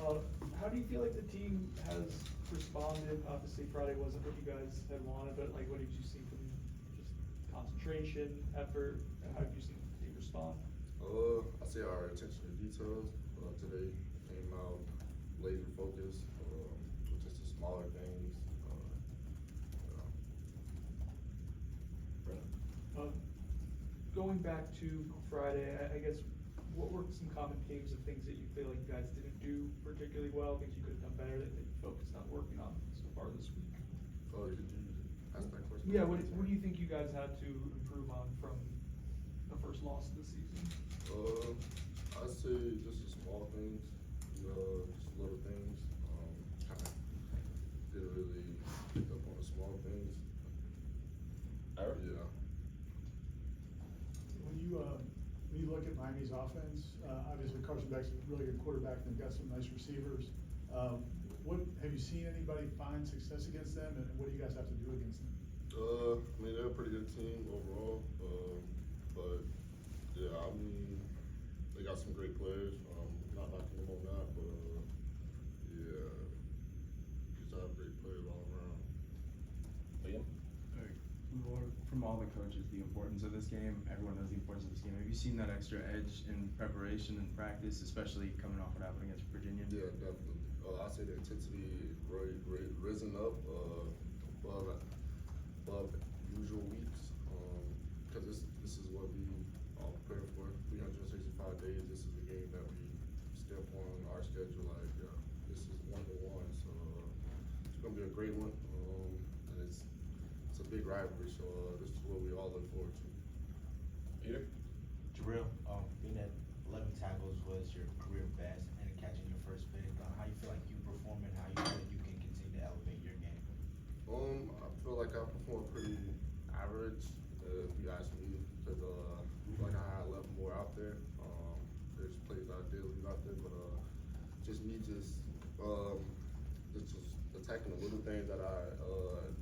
How do you feel like the team has responded? Obviously Friday wasn't what you guys had wanted, but like what did you see from just concentration, effort, and how did you see the team respond? I say our attention to details today came out laser focused, with just the smaller things. Going back to Friday, I guess, what were some common themes of things that you feel like you guys didn't do particularly well, things you could have done better that you focused on working on so far this week? Did you ask that question? Yeah, what do you think you guys had to improve on from the first loss of the season? I'd say just the small things, just little things. Kind of didn't really pick up on the small things. Eric? Yeah. When you look at Miami's offense, obviously Carson Beck's a really good quarterback and they've got some nice receivers. What have you seen anybody find success against them, and what do you guys have to do against them? I mean, they're a pretty good team overall, but yeah, I mean, they got some great players. Not knocking them on that, but yeah, just have great players all around. Liam? From all the coaches, the importance of this game, everyone knows the importance of this game. Have you seen that extra edge in preparation and practice, especially coming off what happened against Virginia? Yeah, definitely. I say the intensity risen up above usual weeks, because this is what we all prepare for. 365 days. This is the game that we step on our schedule. Like this is 1-1, so it's gonna be a great one. And it's a big rivalry, so this is what we all look forward to. Peter? Jarrell, being at 11 tackles was your career best, and catching your first pick. How you feel like you perform, and how you feel like you can continue to elevate your game? I feel like I performed pretty average, if you ask me, because like I had 11 more out there. There's plays I did leave out there, but just attacking the little things that I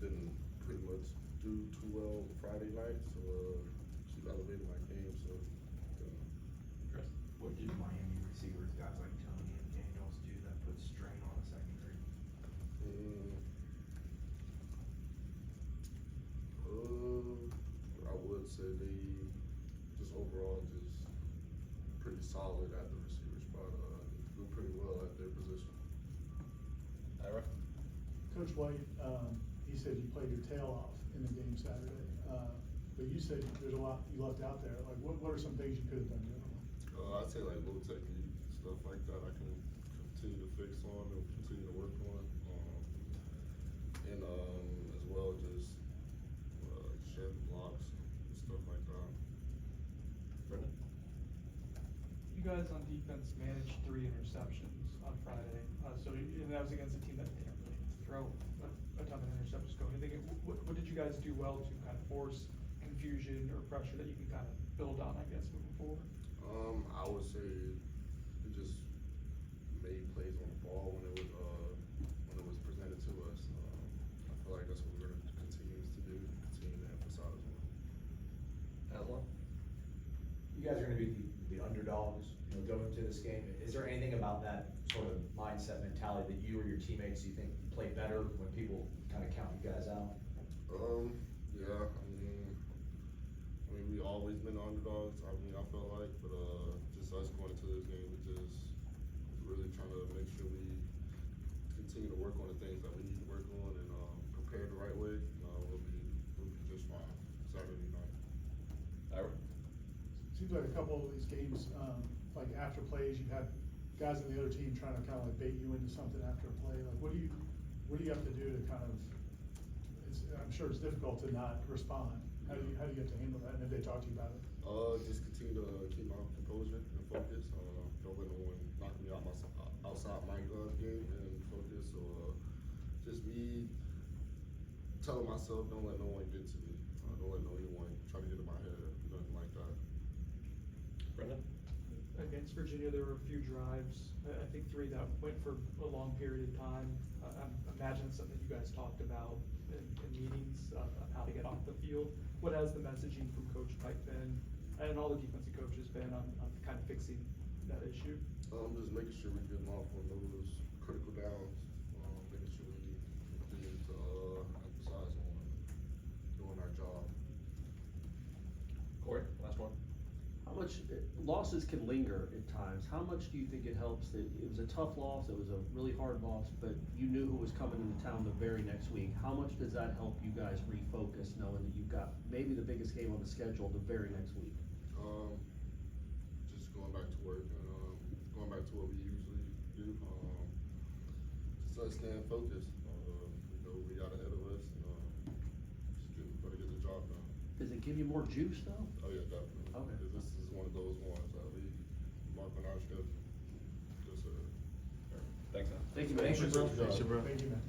didn't pretty much do too well Friday night, so keep elevating my game. So Chris? What did Miami receivers, guys like Tony and Daniels, do that put strain on the secondary? I would say they just overall just pretty solid at the receiver spot. Do pretty well at their position. Ira? Coach White, he said you played your tail off in the game Saturday, but you said there's a lot you left out there. Like, what are some things you could have done differently? I'd say like low technique, stuff like that I can continue to fix on and continue to work on. And as well just shed blocks and stuff like that. Brendan? You guys on defense managed 3 interceptions on Friday, and that was against a team that didn't really throw a ton of interceptions going. What did you guys do well to kind of force confusion or pressure that you can kind of build on, I guess, moving forward? I would say we just made plays on the ball when it was presented to us. I feel like that's what we're going to continue to do, continue to emphasize on. Aslan? You guys are going to be the underdogs, going into this game. Is there anything about that sort of mindset mentality that you or your teammates, you think, play better when people kind of count you guys out? Yeah, I mean, we always been underdogs. I feel like, but just us going into this game, we just really trying to make sure we continue to work on the things that we need to work on and prepare the right way. We'll be just fine Saturday night. Ira? Seems like a couple of these games, like after plays, you've had guys on the other team trying to kind of like bait you into something after a play. Like, what do you have to do to kind of? I'm sure it's difficult to not respond. How do you have to handle that? And if they talk to you about it? Just continue to keep my composure and focus. Don't let no one knock me out outside my game and focus. Or just me telling myself, don't let no one get to me. Don't let no one try to get in my head. Nothing like that. Brendan? Against Virginia, there were a few drives, I think 3 that went for a long period of time. I imagine it's something you guys talked about in meetings on how to get off the field. What has the messaging from Coach Pike been, and all the defensive coaches been on kind of fixing that issue? Just making sure we get off on those critical downs, making sure we continue to, emphasize on doing our job. Corey, last one. How much, losses can linger at times, how much do you think it helps that it was a tough loss, it was a really hard loss, but you knew who was coming into town the very next week? How much does that help you guys refocus, knowing that you've got maybe the biggest game on the schedule the very next week? Just going back to work and, going back to what we usually do, just staying focused, we know we got ahead of us, and, gotta get the job done. Does it give you more juice though? Oh, yeah, definitely. Okay. 'Cause this is one of those ones that we mark on our schedule. Yes, sir. Thanks, Al. Thank you, man. Thanks, bro. Thank you, man.